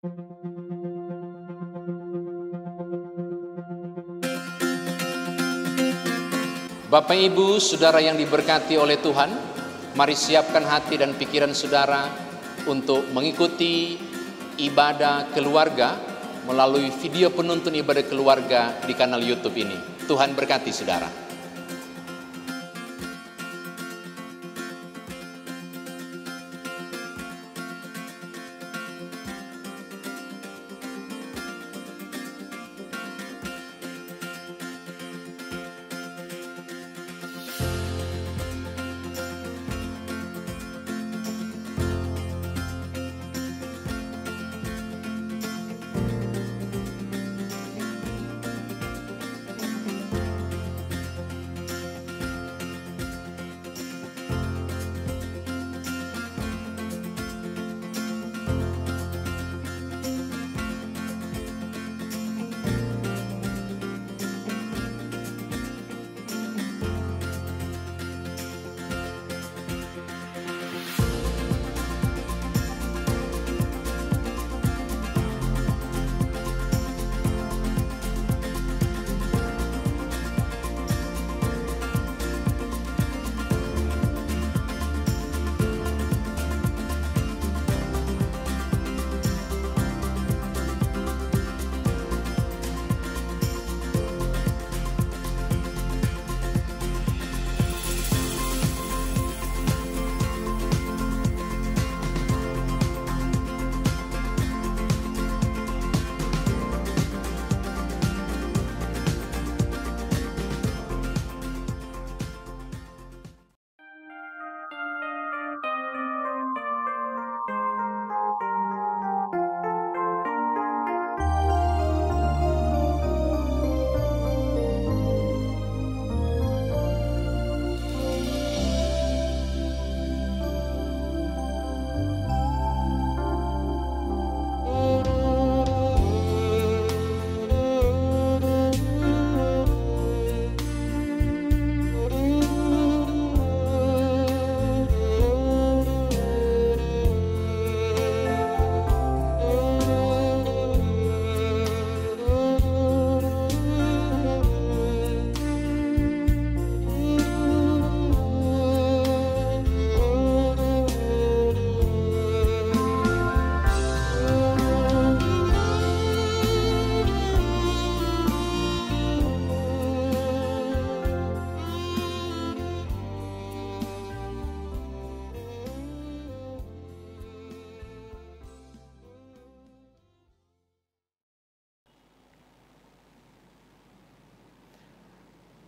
Bapak Ibu, Saudara yang diberkati oleh Tuhan, mari siapkan hati dan pikiran saudara untuk mengikuti ibadah keluarga melalui video penuntun ibadah keluarga di kanal YouTube ini. Tuhan berkati saudara.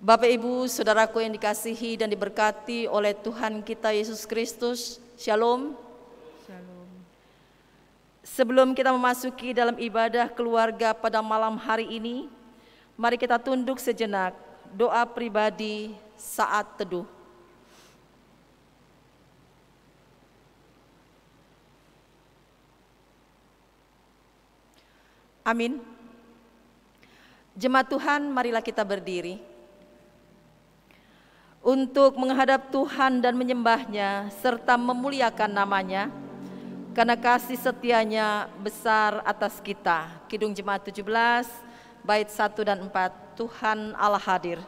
Bapak Ibu, Saudaraku yang dikasihi dan diberkati oleh Tuhan kita Yesus Kristus, Shalom. Shalom. Sebelum kita memasuki dalam ibadah keluarga pada malam hari ini, mari kita tunduk sejenak, doa pribadi saat teduh. Amin. Jemaat Tuhan, marilah kita berdiri untuk menghadap Tuhan dan menyembahnya serta memuliakan namanya karena kasih setianya besar atas kita. Kidung Jemaat 17 bait 1 dan 4. Tuhan Allah hadir.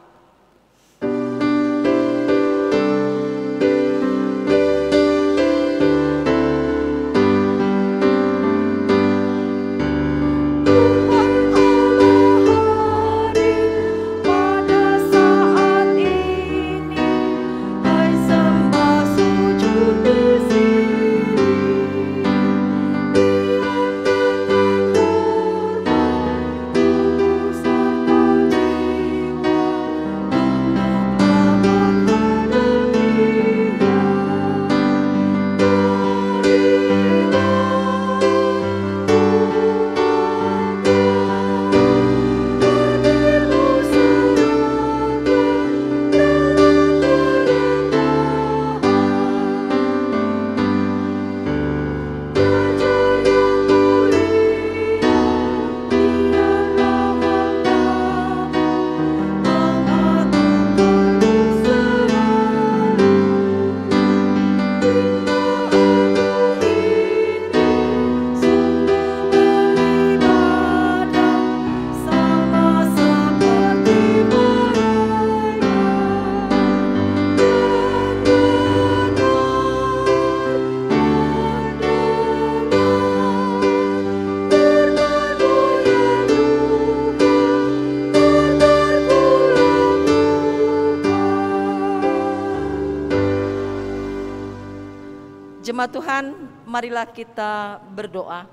Jemaat Tuhan, marilah kita berdoa.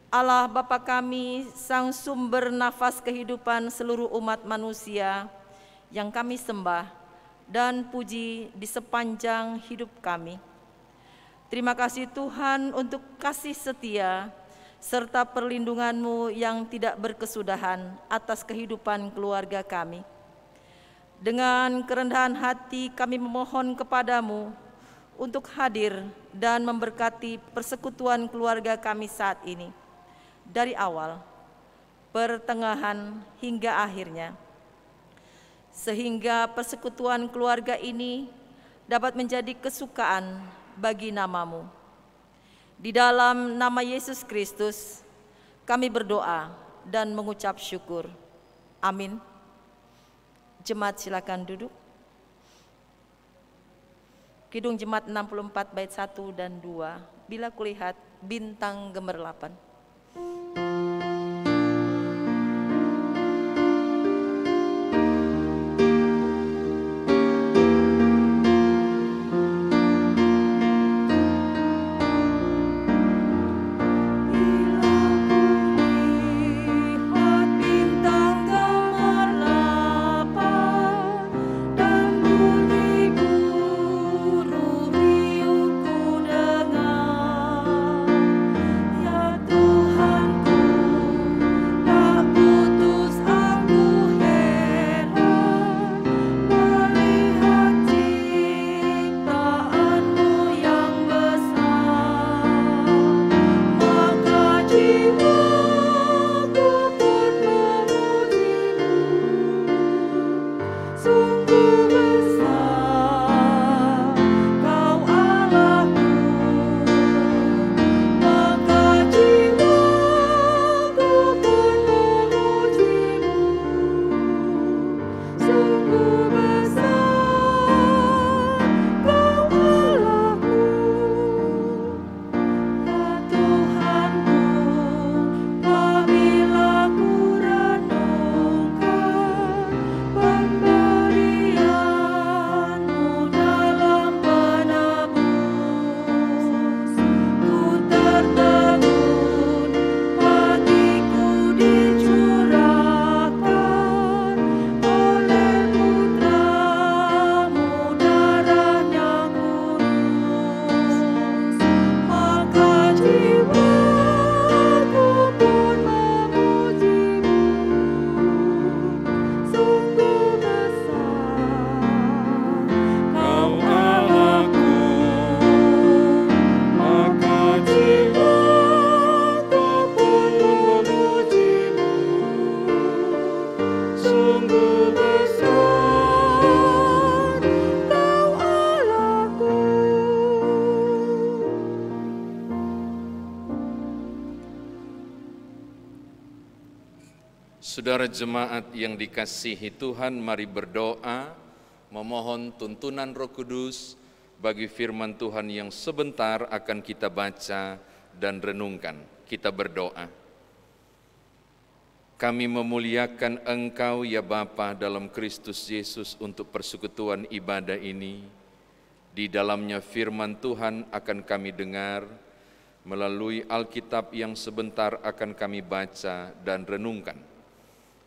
Allah Bapa kami, Sang sumber nafas kehidupan seluruh umat manusia yang kami sembah dan puji di sepanjang hidup kami. Terima kasih Tuhan untuk kasih setia serta perlindungan-Mu yang tidak berkesudahan atas kehidupan keluarga kami. Dengan kerendahan hati kami memohon kepadamu untuk hadir dan memberkati persekutuan keluarga kami saat ini, dari awal, pertengahan, hingga akhirnya, sehingga persekutuan keluarga ini dapat menjadi kesukaan bagi nama-Mu. Di dalam nama Yesus Kristus, kami berdoa dan mengucap syukur. Amin. Jemaat silakan duduk. Kidung Jemaat 64 bait 1 dan 2. Bila kulihat bintang gemerlapan. Saudara jemaat yang dikasihi Tuhan, mari berdoa, memohon tuntunan Roh Kudus bagi firman Tuhan yang sebentar akan kita baca dan renungkan. Kita berdoa. Kami memuliakan Engkau ya Bapa dalam Kristus Yesus untuk persekutuan ibadah ini. Di dalamnya firman Tuhan akan kami dengar melalui Alkitab yang sebentar akan kami baca dan renungkan.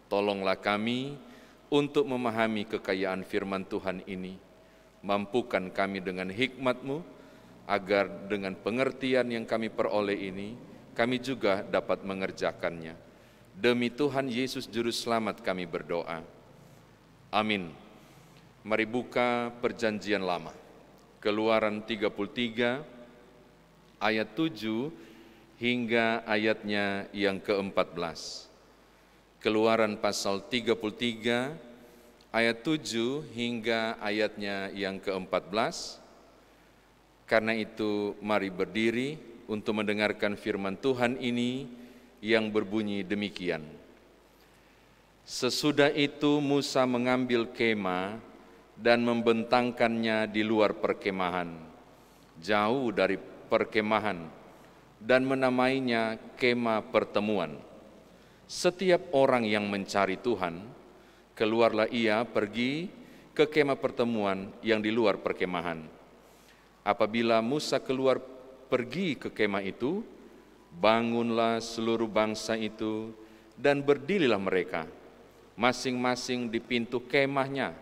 Tolonglah kami untuk memahami kekayaan firman Tuhan ini. Mampukan kami dengan hikmat-Mu, agar dengan pengertian yang kami peroleh ini, kami juga dapat mengerjakannya. Demi Tuhan Yesus Juru Selamat kami berdoa. Amin. Mari buka Perjanjian Lama. Keluaran 33, ayat 7 hingga ayatnya yang ke-14. Keluaran pasal 33, ayat 7 hingga ayatnya yang ke-14. Karena itu mari berdiri untuk mendengarkan firman Tuhan ini yang berbunyi demikian. Sesudah itu Musa mengambil kemah dan membentangkannya di luar perkemahan, jauh dari perkemahan, dan menamainya kemah pertemuan. Setiap orang yang mencari Tuhan, keluarlah ia pergi ke kemah pertemuan yang di luar perkemahan. Apabila Musa keluar pergi ke kemah itu, bangunlah seluruh bangsa itu dan berdirilah mereka, masing-masing di pintu kemahnya,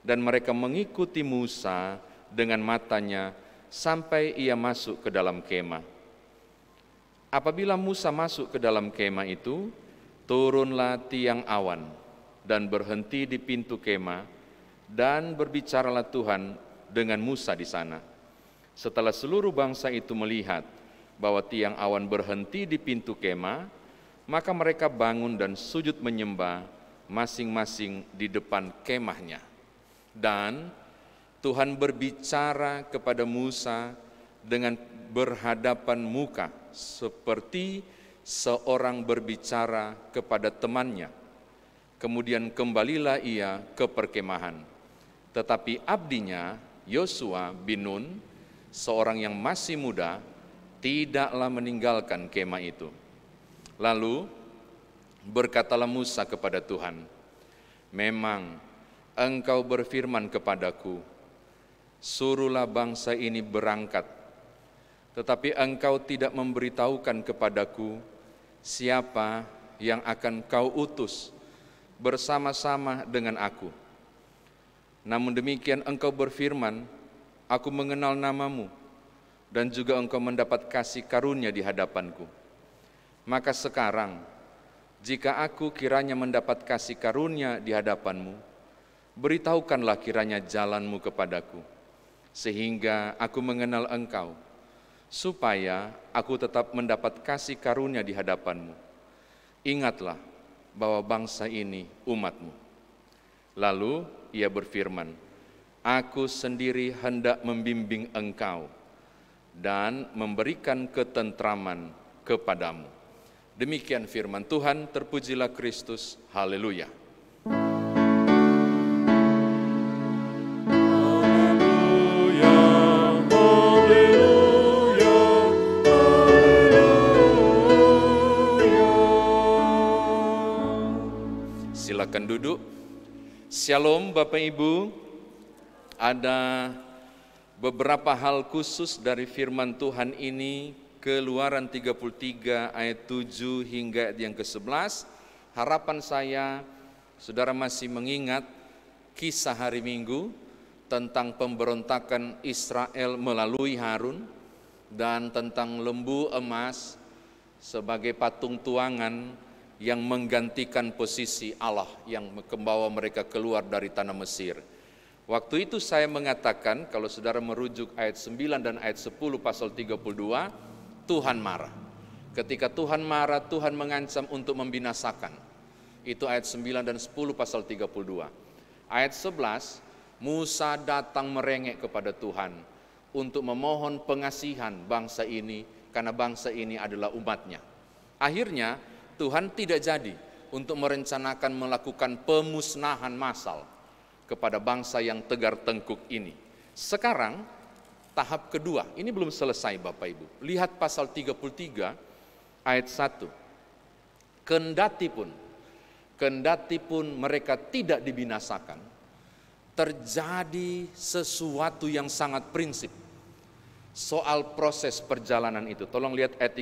dan mereka mengikuti Musa dengan matanya sampai ia masuk ke dalam kemah. Apabila Musa masuk ke dalam kemah itu, turunlah tiang awan dan berhenti di pintu kemah, dan berbicaralah Tuhan dengan Musa di sana. Setelah seluruh bangsa itu melihat bahwa tiang awan berhenti di pintu kemah, maka mereka bangun dan sujud menyembah masing-masing di depan kemahnya. Dan Tuhan berbicara kepada Musa dengan berhadapan muka, seperti seorang berbicara kepada temannya. Kemudian kembalilah ia ke perkemahan. Tetapi abdinya Yosua bin Nun, seorang yang masih muda, tidaklah meninggalkan kemah itu. Lalu berkatalah Musa kepada Tuhan, "Memang Engkau berfirman kepadaku, suruhlah bangsa ini berangkat. Tetapi Engkau tidak memberitahukan kepadaku siapa yang akan Kau utus bersama-sama dengan aku. Namun demikian Engkau berfirman, aku mengenal namamu, dan juga Engkau mendapat kasih karunia di hadapanku. Maka sekarang, jika aku kiranya mendapat kasih karunia di hadapanmu, beritahukanlah kiranya jalanmu kepadaku, sehingga aku mengenal Engkau, supaya aku tetap mendapat kasih karunia di hadapanmu. Ingatlah bahwa bangsa ini umatmu." Lalu ia berfirman, "Aku sendiri hendak membimbing engkau dan memberikan ketentraman kepadamu." Demikian firman Tuhan, terpujilah Kristus, haleluya. Silakan duduk. Shalom Bapak Ibu. Ada beberapa hal khusus dari firman Tuhan ini, Keluaran 33 ayat 7 hingga yang ke-11. Harapan saya saudara masih mengingat kisah hari Minggu tentang pemberontakan Israel melalui Harun, dan tentang lembu emas sebagai patung tuangan yang menggantikan posisi Allah yang membawa mereka keluar dari tanah Mesir. Waktu itu saya mengatakan, kalau saudara merujuk ayat 9 dan ayat 10 pasal 32, Tuhan marah. Ketika Tuhan marah, Tuhan mengancam untuk membinasakan. Itu ayat 9 dan 10 pasal 32. Ayat 11, Musa datang merengek kepada Tuhan untuk memohon pengasihan bangsa ini, karena bangsa ini adalah umatnya. Akhirnya Tuhan tidak jadi untuk merencanakan melakukan pemusnahan massal kepada bangsa yang tegar tengkuk ini. Sekarang tahap kedua, ini belum selesai Bapak Ibu. Lihat pasal 33 ayat 1. Kendati pun mereka tidak dibinasakan, terjadi sesuatu yang sangat prinsip soal proses perjalanan itu. Tolong lihat ayat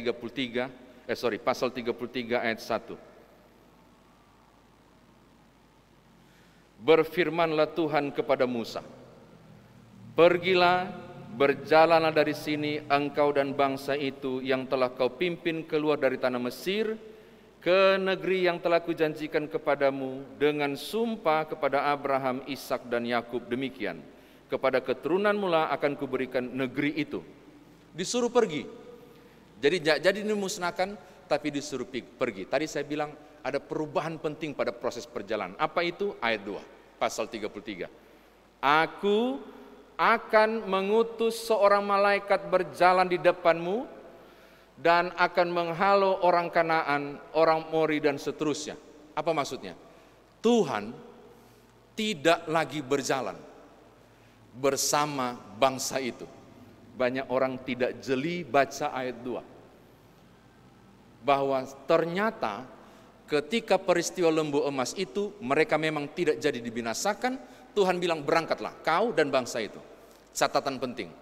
pasal 33 ayat 1. Berfirmanlah Tuhan kepada Musa, "Pergilah, berjalanlah dari sini engkau dan bangsa itu yang telah kau pimpin keluar dari tanah Mesir, ke negeri yang telah kujanjikan kepadamu dengan sumpah kepada Abraham, Ishak dan Yakub demikian. Kepada keturunanmu lah akan kuberikan negeri itu." Disuruh pergi. Jadi jadi dimusnahkan, tapi disuruh pergi. Tadi saya bilang ada perubahan penting pada proses perjalanan. Apa itu? Ayat 2, pasal 33. "Aku akan mengutus seorang malaikat berjalan di depanmu dan akan menghalau orang Kanaan, orang Mori dan seterusnya." Apa maksudnya? Tuhan tidak lagi berjalan bersama bangsa itu. Banyak orang tidak jeli baca ayat 2. Bahwa ternyata ketika peristiwa lembu emas itu, mereka memang tidak jadi dibinasakan. Tuhan bilang, berangkatlah kau dan bangsa itu. Catatan penting,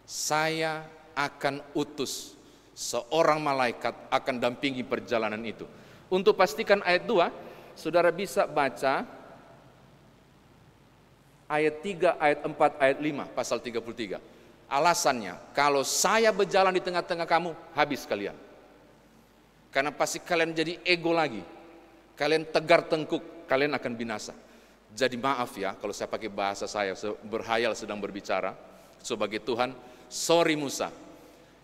saya akan utus seorang malaikat akan dampingi perjalanan itu. Untuk pastikan ayat 2, saudara bisa baca ayat 3, ayat 4, ayat 5, pasal 33. Alasannya, kalau saya berjalan di tengah-tengah kamu, habis kalian. Karena pasti kalian jadi ego lagi. Kalian tegar tengkuk, kalian akan binasa. Jadi maaf ya, kalau saya pakai bahasa saya berhayal sedang berbicara sebagai Tuhan. Sorry Musa,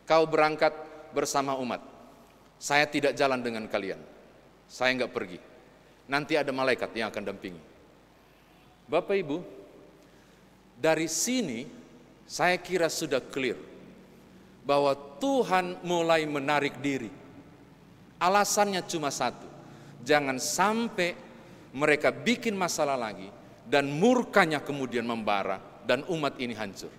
kau berangkat bersama umat. Saya tidak jalan dengan kalian. Saya enggak pergi. Nanti ada malaikat yang akan dampingi. Bapak Ibu, dari sini saya kira sudah clear bahwa Tuhan mulai menarik diri. Alasannya cuma satu, jangan sampai mereka bikin masalah lagi dan murkanya kemudian membara dan umat ini hancur.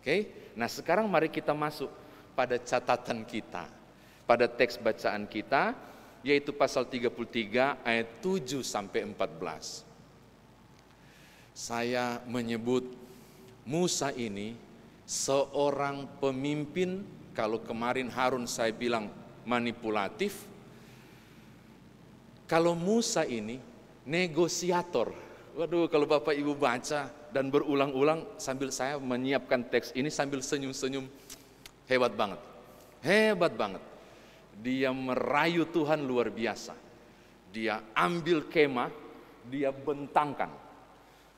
Oke? Nah sekarang mari kita masuk pada catatan kita, pada teks bacaan kita, yaitu pasal 33 ayat 7 sampai 14. Saya menyebut Musa ini seorang pemimpin, kalau kemarin Harun saya bilang manipulatif, kalau Musa ini negosiator. Waduh, kalau Bapak Ibu baca dan berulang-ulang sambil saya menyiapkan teks ini sambil senyum-senyum, hebat banget. Hebat banget. Dia merayu Tuhan luar biasa. Dia ambil kemah, dia bentangkan.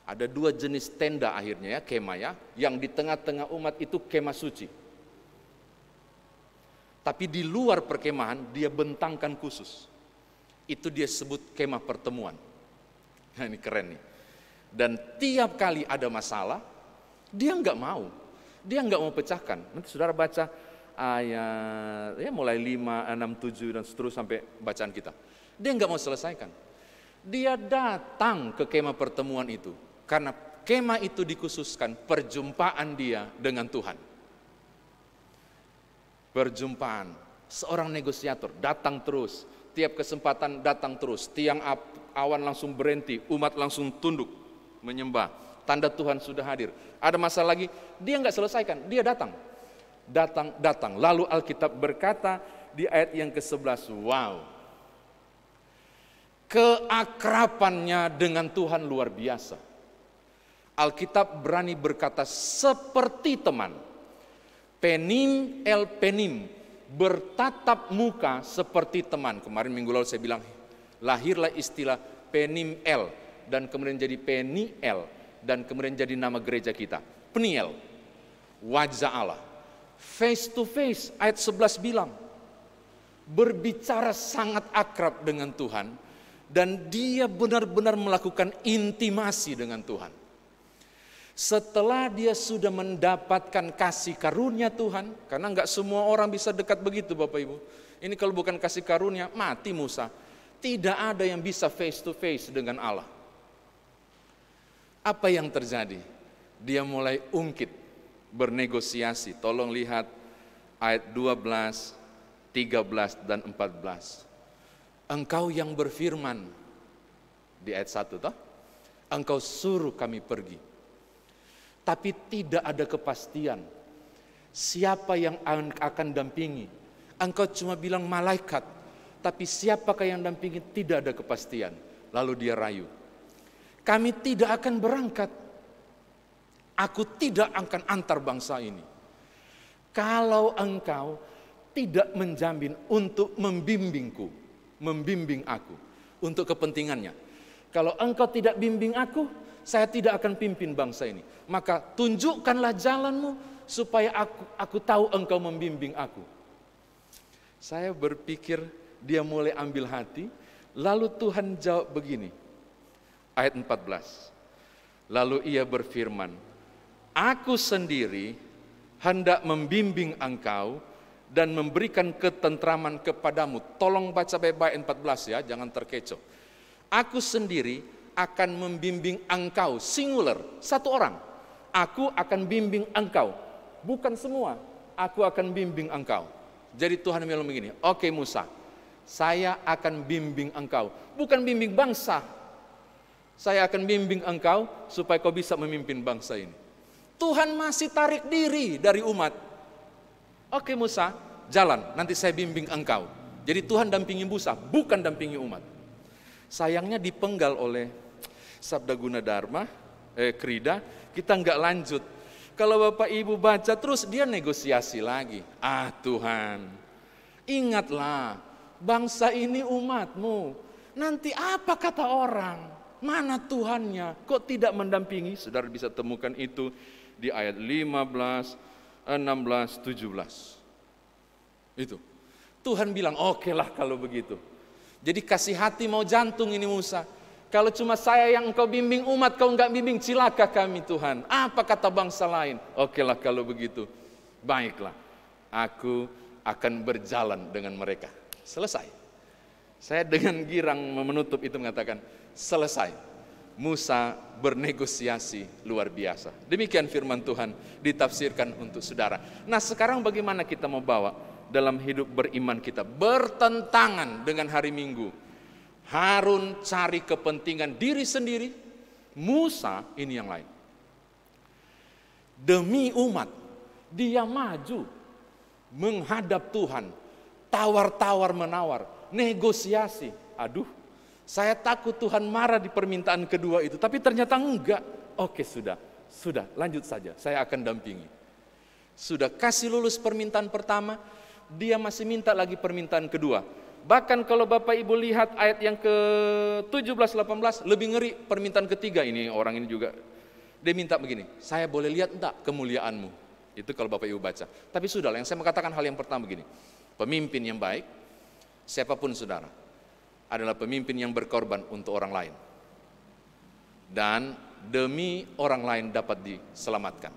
Ada 2 jenis tenda akhirnya ya, kemah ya. Yang di tengah-tengah umat itu kemah suci. Tapi di luar perkemahan dia bentangkan khusus. Itu dia sebut kemah pertemuan. Nah ini keren nih. Dan tiap kali ada masalah, dia nggak mau. Dia nggak mau pecahkan. Nanti saudara baca ayat ya mulai 5, 6, 7 dan seterusnya sampai bacaan kita. Dia nggak mau selesaikan. Dia datang ke kemah pertemuan itu karena kemah itu dikhususkan perjumpaan dia dengan Tuhan. Perjumpaan. Seorang negosiator datang terus. Tiap kesempatan datang terus. Tiang awan langsung berhenti, umat langsung tunduk menyembah. Tanda Tuhan sudah hadir. Ada masalah lagi, dia nggak selesaikan, dia datang. Datang. Lalu Alkitab berkata di ayat yang ke-11, wow. Keakrabannya dengan Tuhan luar biasa. Alkitab berani berkata seperti teman. Penim el penim, bertatap muka seperti teman. Kemarin minggu lalu saya bilang, lahirlah istilah penim el, dan kemudian jadi peniel, dan kemudian jadi nama gereja kita, Peniel, wajah Allah. Face to face, ayat 11 bilang, berbicara sangat akrab dengan Tuhan, dan dia benar-benar melakukan intimasi dengan Tuhan. Setelah dia sudah mendapatkan kasih karunia Tuhan, karena nggak semua orang bisa dekat begitu Bapak Ibu. Ini kalau bukan kasih karunia, mati Musa. Tidak ada yang bisa face to face dengan Allah. Apa yang terjadi? Dia mulai ungkit, bernegosiasi. Tolong lihat ayat 12, 13 dan 14. Engkau yang berfirman, di ayat 1 toh, engkau suruh kami pergi. Tapi tidak ada kepastian siapa yang akan dampingi. Engkau cuma bilang malaikat, tapi siapakah yang dampingi tidak ada kepastian. Lalu dia rayu. Kami tidak akan berangkat. Aku tidak akan antar bangsa ini. Kalau engkau tidak menjamin untuk membimbingku, membimbing aku untuk kepentingannya. Kalau engkau tidak bimbing aku, saya tidak akan pimpin bangsa ini. Maka tunjukkanlah jalanmu supaya aku tahu engkau membimbing aku. Saya berpikir dia mulai ambil hati. Lalu Tuhan jawab begini. Ayat 14. Lalu ia berfirman, aku sendiri hendak membimbing engkau dan memberikan ketentraman kepadamu. Tolong baca baik-baik 14 ya, jangan terkecoh. Aku sendiri akan membimbing engkau, singular, satu orang. Aku akan bimbing engkau, bukan semua. Aku akan bimbing engkau. Jadi Tuhan bilang begini, oke Musa, saya akan bimbing engkau, bukan bimbing bangsa. Saya akan bimbing engkau supaya kau bisa memimpin bangsa ini. Tuhan masih tarik diri dari umat. Oke Musa, jalan, nanti saya bimbing engkau. Jadi Tuhan dampingi Musa, bukan dampingi umat. Sayangnya dipenggal oleh Sabda Guna Dharma, Krida, kita nggak lanjut. Kalau Bapak Ibu baca terus dia negosiasi lagi. Tuhan, ingatlah, bangsa ini umatmu. Nanti apa kata orang? Mana Tuhannya? Kok tidak mendampingi? Saudara bisa temukan itu di ayat 15, 16, 17. Itu. Tuhan bilang, oke lah kalau begitu. Jadi kasih hati mau jantung ini Musa. Kalau cuma saya yang engkau bimbing umat, kau enggak bimbing, cilaka kami Tuhan. Apa kata bangsa lain? Oke lah kalau begitu. Baiklah, aku akan berjalan dengan mereka. Selesai. Saya dengan girang menutup itu mengatakan, selesai. Musa bernegosiasi luar biasa. Demikian firman Tuhan ditafsirkan untuk saudara. Nah sekarang bagaimana kita mau bawa dalam hidup beriman kita? Bertentangan dengan hari Minggu. Harun cari kepentingan diri sendiri. Musa ini yang lain. Demi umat, dia maju menghadap Tuhan. Tawar-tawar menawar, negosiasi. Aduh, saya takut Tuhan marah di permintaan kedua itu. Tapi ternyata enggak. Oke sudah lanjut saja, saya akan dampingi. Sudah kasih lulus permintaan pertama, dia masih minta lagi permintaan kedua. Bahkan kalau Bapak Ibu lihat ayat yang ke-17-18, lebih ngeri permintaan ketiga ini, orang ini juga. Dia minta begini, saya boleh lihat enggak kemuliaanmu? Itu kalau Bapak Ibu baca. Tapi sudahlah, yang saya mau katakan hal yang pertama begini. Pemimpin yang baik, siapapun saudara, adalah pemimpin yang berkorban untuk orang lain. Dan demi orang lain dapat diselamatkan.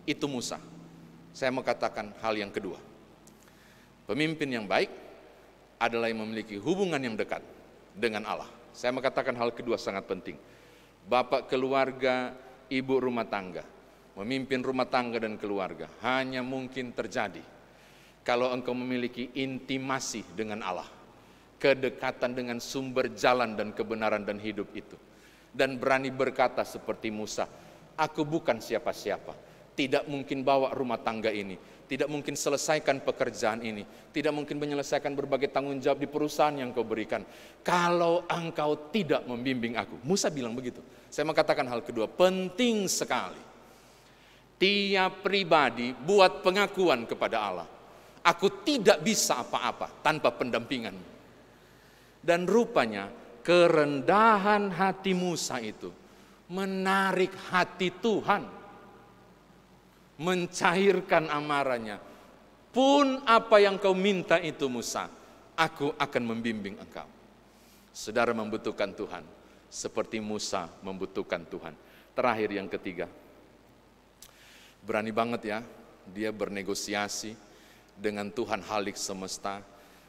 Itu Musa. Saya mau katakan hal yang kedua. Pemimpin yang baik adalah yang memiliki hubungan yang dekat dengan Allah. Saya mau katakan hal kedua sangat penting. Bapak keluarga, ibu rumah tangga, memimpin rumah tangga dan keluarga hanya mungkin terjadi kalau engkau memiliki intimasi dengan Allah, kedekatan dengan sumber jalan dan kebenaran dan hidup itu, dan berani berkata seperti Musa, aku bukan siapa-siapa, tidak mungkin bawa rumah tangga ini, tidak mungkin selesaikan pekerjaan ini, tidak mungkin menyelesaikan berbagai tanggung jawab di perusahaan yang kau berikan, kalau engkau tidak membimbing aku. Musa bilang begitu. Saya mau katakan hal kedua, penting sekali. Tiap pribadi buat pengakuan kepada Allah. Aku tidak bisa apa-apa tanpa pendampingan. Dan rupanya kerendahan hati Musa itu menarik hati Tuhan. Mencairkan amarahnya. Pun apa yang kau minta itu Musa, aku akan membimbing engkau. Saudara membutuhkan Tuhan, seperti Musa membutuhkan Tuhan. Terakhir yang ketiga, berani banget ya, dia bernegosiasi dengan Tuhan Halik semesta.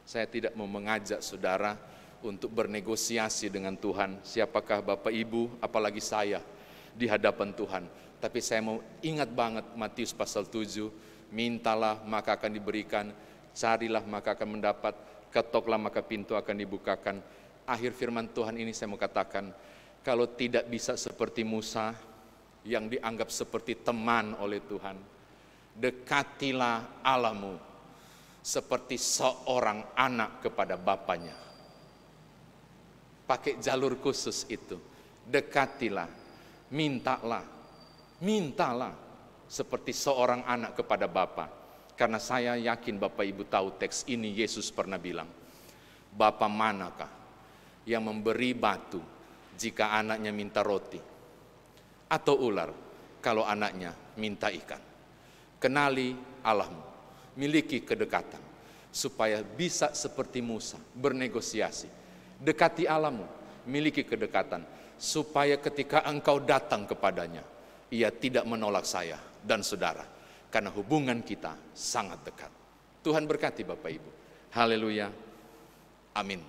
Saya tidak mau mengajak saudara untuk bernegosiasi dengan Tuhan. Siapakah Bapak Ibu, apalagi saya di hadapan Tuhan. Tapi saya mau ingat banget Matius pasal 7, mintalah maka akan diberikan, carilah maka akan mendapat, ketoklah maka pintu akan dibukakan. Akhir firman Tuhan ini saya mau katakan, kalau tidak bisa seperti Musa yang dianggap seperti teman oleh Tuhan, dekatilah Allahmu seperti seorang anak kepada bapaknya. Pakai jalur khusus itu, dekatilah, mintalah seperti seorang anak kepada Bapa. Karena saya yakin Bapak Ibu tahu teks ini Yesus pernah bilang, Bapa manakah yang memberi batu jika anaknya minta roti, atau ular kalau anaknya minta ikan? Kenali Allahmu, miliki kedekatan, supaya bisa seperti Musa bernegosiasi. Dekati Allahmu, miliki kedekatan, supaya ketika engkau datang kepadanya, ia tidak menolak saya dan saudara, karena hubungan kita sangat dekat. Tuhan berkati Bapak Ibu. Haleluya. Amin.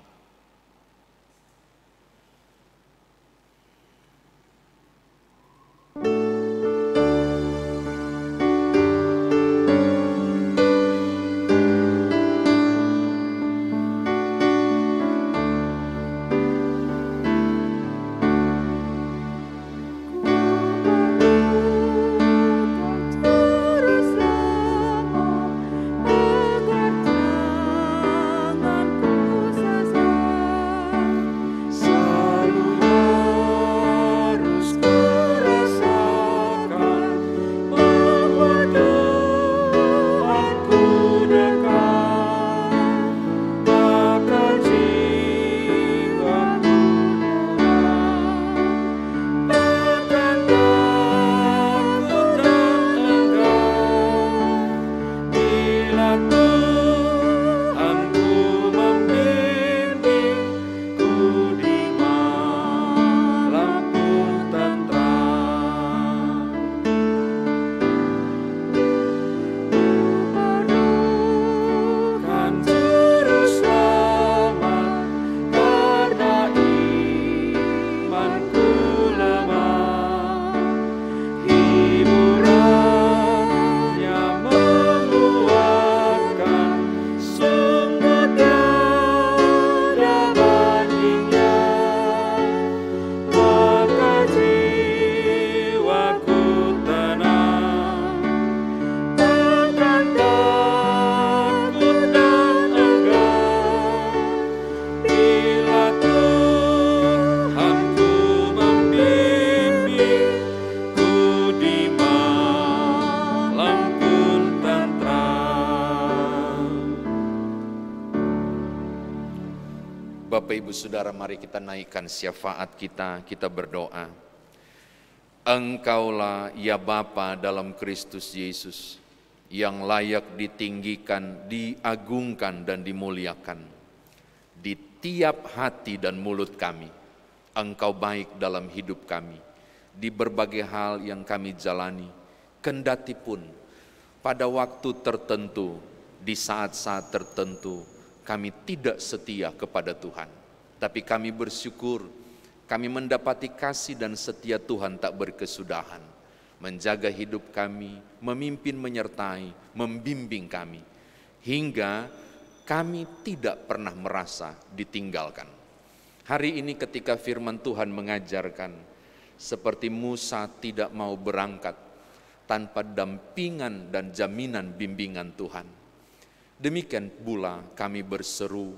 Bapak Ibu Saudara, mari kita naikkan syafaat kita berdoa. Engkaulah ya Bapa dalam Kristus Yesus, yang layak ditinggikan, diagungkan dan dimuliakan. Di tiap hati dan mulut kami, Engkau baik dalam hidup kami, di berbagai hal yang kami jalani, kendati pun pada waktu tertentu, di saat-saat tertentu, kami tidak setia kepada Tuhan. Tapi kami bersyukur, kami mendapati kasih dan setia Tuhan tak berkesudahan, menjaga hidup kami, memimpin, menyertai, membimbing kami, hingga kami tidak pernah merasa ditinggalkan. Hari ini ketika firman Tuhan mengajarkan, seperti Musa tidak mau berangkat tanpa dampingan dan jaminan bimbingan Tuhan. Demikian pula kami berseru,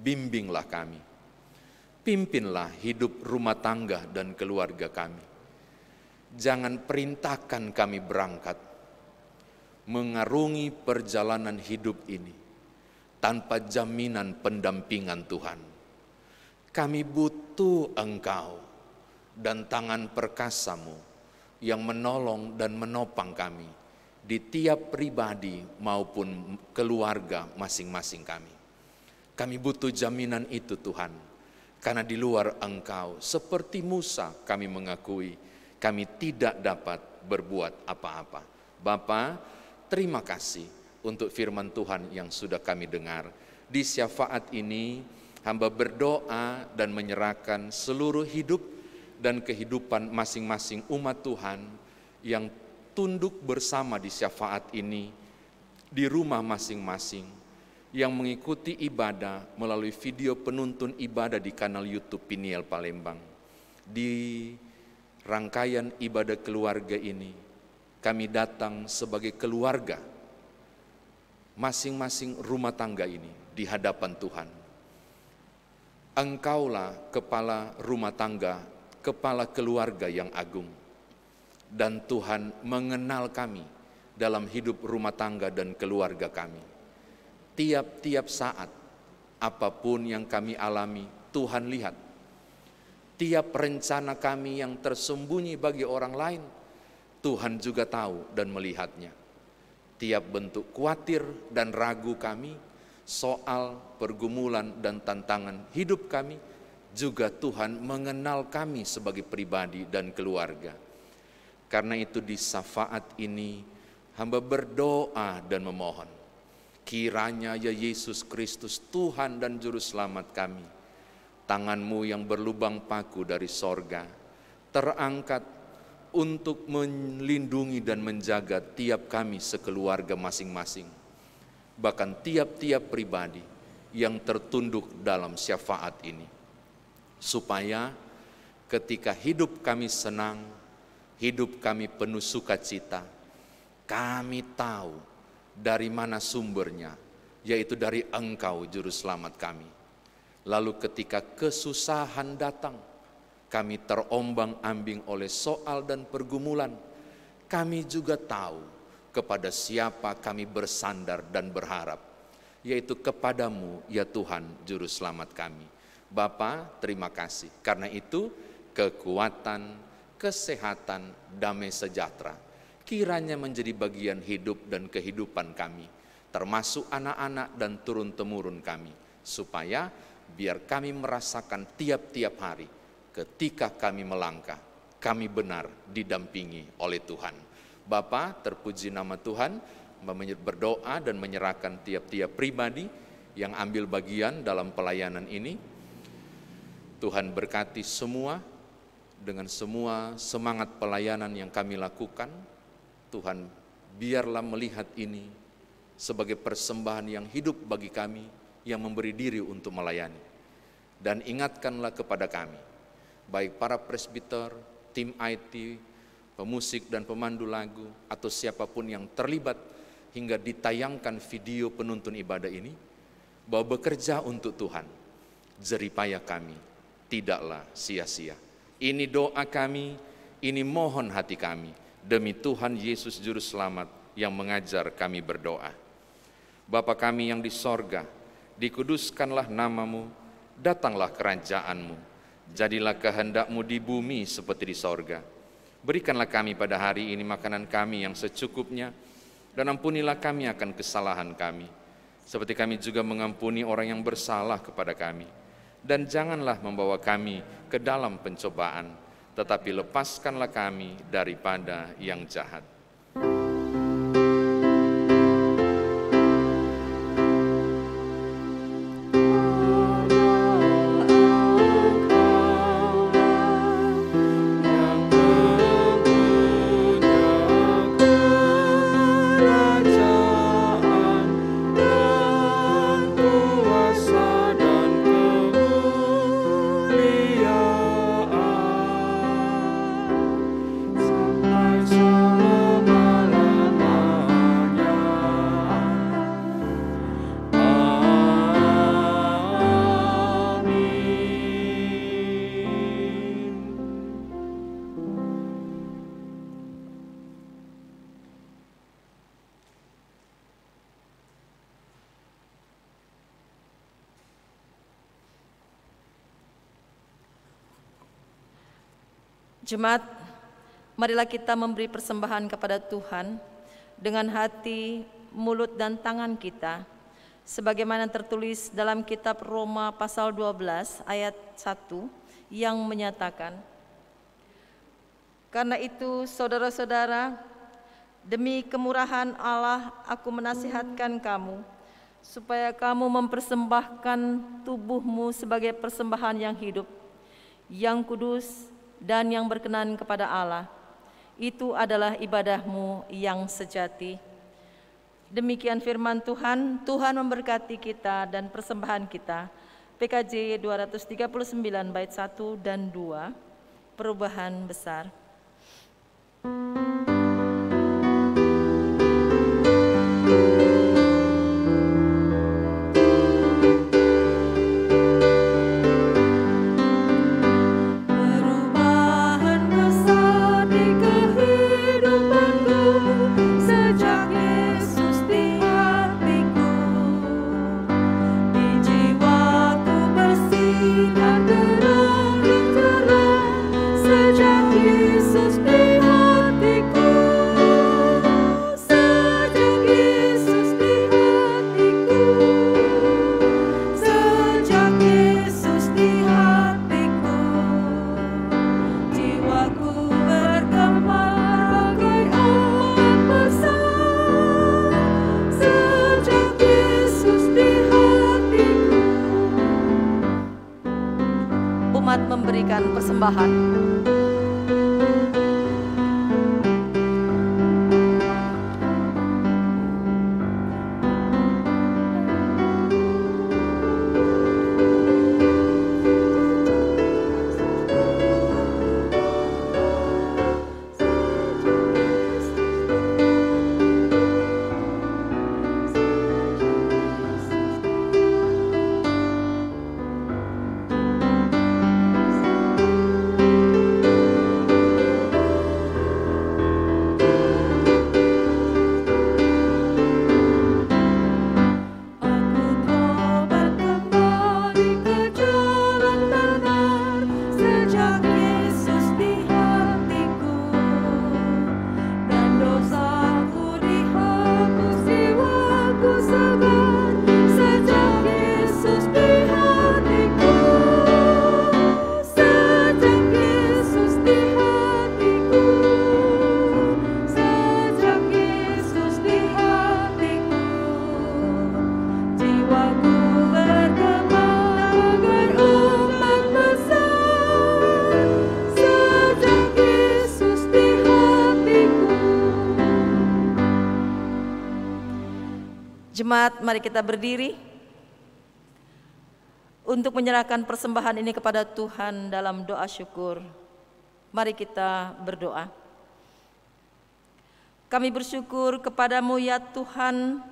bimbinglah kami, pimpinlah hidup rumah tangga dan keluarga kami. Jangan perintahkan kami berangkat, mengarungi perjalanan hidup ini tanpa jaminan pendampingan Tuhan. Kami butuh Engkau dan tangan perkasa-Mu yang menolong dan menopang kami di tiap pribadi maupun keluarga masing-masing kami. Kami butuh jaminan itu Tuhan, karena di luar Engkau, seperti Musa kami mengakui, kami tidak dapat berbuat apa-apa. Bapa, terima kasih untuk firman Tuhan yang sudah kami dengar. Di syafaat ini, hamba berdoa dan menyerahkan seluruh hidup dan kehidupan masing-masing umat Tuhan yang tunduk bersama di syafaat ini, di rumah masing-masing, yang mengikuti ibadah melalui video penuntun ibadah di kanal YouTube Peniel Palembang. Di rangkaian ibadah keluarga ini, kami datang sebagai keluarga, masing-masing rumah tangga ini di hadapan Tuhan. Engkaulah kepala rumah tangga, kepala keluarga yang agung. Dan Tuhan mengenal kami dalam hidup rumah tangga dan keluarga kami. Tiap-tiap saat, apapun yang kami alami, Tuhan lihat. Tiap rencana kami yang tersembunyi bagi orang lain, Tuhan juga tahu dan melihatnya. Tiap bentuk khawatir dan ragu kami soal pergumulan dan tantangan hidup kami, juga Tuhan mengenal kami sebagai pribadi dan keluarga. Karena itu di syafaat ini hamba berdoa dan memohon, kiranya ya Yesus Kristus Tuhan dan Juru Selamat kami, tangan-Mu yang berlubang paku dari sorga terangkat untuk melindungi dan menjaga tiap kami sekeluarga masing-masing, bahkan tiap-tiap pribadi yang tertunduk dalam syafaat ini, supaya ketika hidup kami senang, hidup kami penuh sukacita, kami tahu dari mana sumbernya, yaitu dari Engkau Juru Selamat kami. Lalu ketika kesusahan datang, kami terombang-ambing oleh soal dan pergumulan, kami juga tahu kepada siapa kami bersandar dan berharap, yaitu kepadamu ya Tuhan Juru Selamat kami. Bapa, terima kasih. Karena itu kekuatan, kesehatan, damai sejahtera kiranya menjadi bagian hidup dan kehidupan kami, termasuk anak-anak dan turun-temurun kami, supaya biar kami merasakan tiap-tiap hari ketika kami melangkah, kami benar didampingi oleh Tuhan. Bapa, terpuji nama Tuhan, berdoa dan menyerahkan tiap-tiap pribadi yang ambil bagian dalam pelayanan ini. Tuhan berkati semua, dengan semua semangat pelayanan yang kami lakukan. Tuhan, biarlah melihat ini sebagai persembahan yang hidup bagi kami yang memberi diri untuk melayani. Dan ingatkanlah kepada kami, baik para presbiter, tim IT, pemusik dan pemandu lagu, atau siapapun yang terlibat hingga ditayangkan video penuntun ibadah ini, bahwa bekerja untuk Tuhan, jeripaya kami tidaklah sia-sia. Ini doa kami, ini mohon hati kami, demi Tuhan Yesus Juru Selamat yang mengajar kami berdoa. Bapa kami yang di sorga, dikuduskanlah nama-Mu, Datanglah kerajaan-Mu, jadilah kehendak-Mu di bumi seperti di sorga. Berikanlah kami pada hari ini makanan kami yang secukupnya, dan ampunilah kami akan kesalahan kami, seperti kami juga mengampuni orang yang bersalah kepada kami. Dan janganlah membawa kami ke dalam pencobaan, tetapi lepaskanlah kami daripada yang jahat. Jemaat, marilah kita memberi persembahan kepada Tuhan dengan hati, mulut, dan tangan kita, sebagaimana tertulis dalam kitab Roma pasal 12 ayat 1 yang menyatakan, "Karena itu saudara-saudara, demi kemurahan Allah aku menasihatkan kamu, supaya kamu mempersembahkan tubuhmu sebagai persembahan yang hidup, yang kudus, dan yang berkenan kepada Allah. Itu adalah ibadahmu yang sejati." Demikian firman Tuhan. Tuhan memberkati kita dan persembahan kita. PKJ 239 bait 1 dan 2, perubahan besar. Memberikan persembahan. Jemaat, mari kita berdiri untuk menyerahkan persembahan ini kepada Tuhan dalam doa syukur. Mari kita berdoa. Kami bersyukur kepadamu ya Tuhan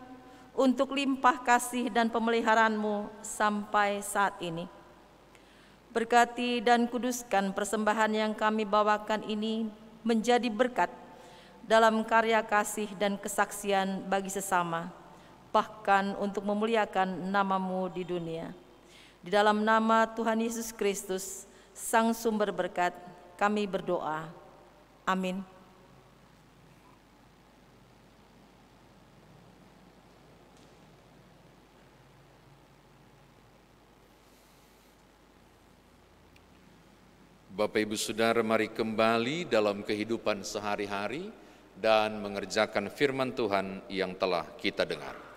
untuk limpah kasih dan pemeliharaanmu sampai saat ini. Berkati dan kuduskan persembahan yang kami bawakan ini menjadi berkat dalam karya kasih dan kesaksian bagi sesama, bahkan untuk memuliakan namamu di dunia. Di dalam nama Tuhan Yesus Kristus, Sang Sumber Berkat, kami berdoa. Amin. Bapak Ibu Saudara, mari kembali dalam kehidupan sehari-hari dan mengerjakan firman Tuhan yang telah kita dengar.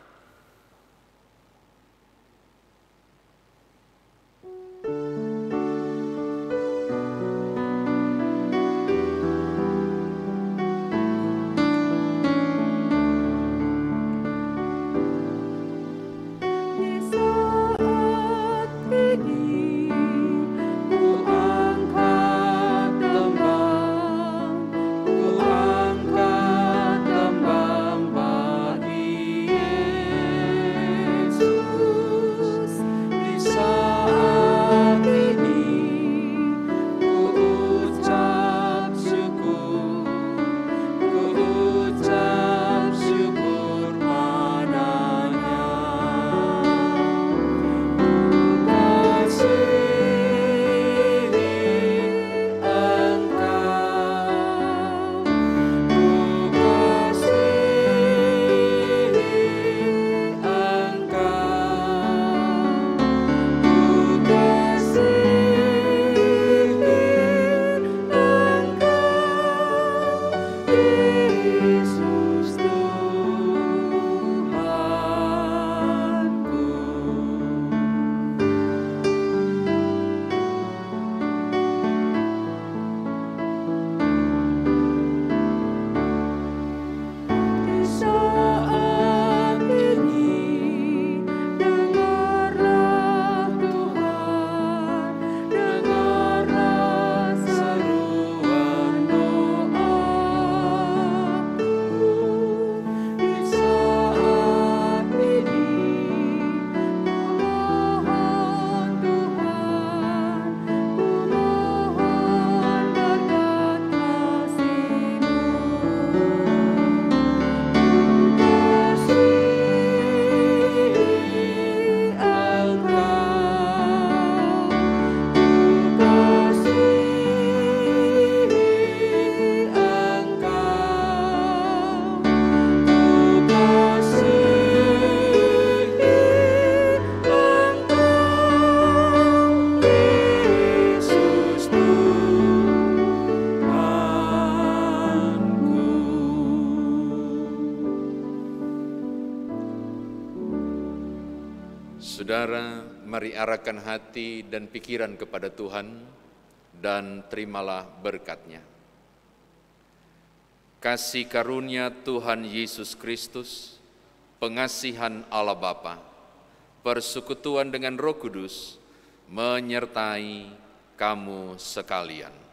Saudara, mari arahkan hati dan pikiran kepada Tuhan dan terimalah berkat-Nya. Kasih karunia Tuhan Yesus Kristus, pengasihan Allah Bapa, persekutuan dengan Roh Kudus, menyertai kamu sekalian.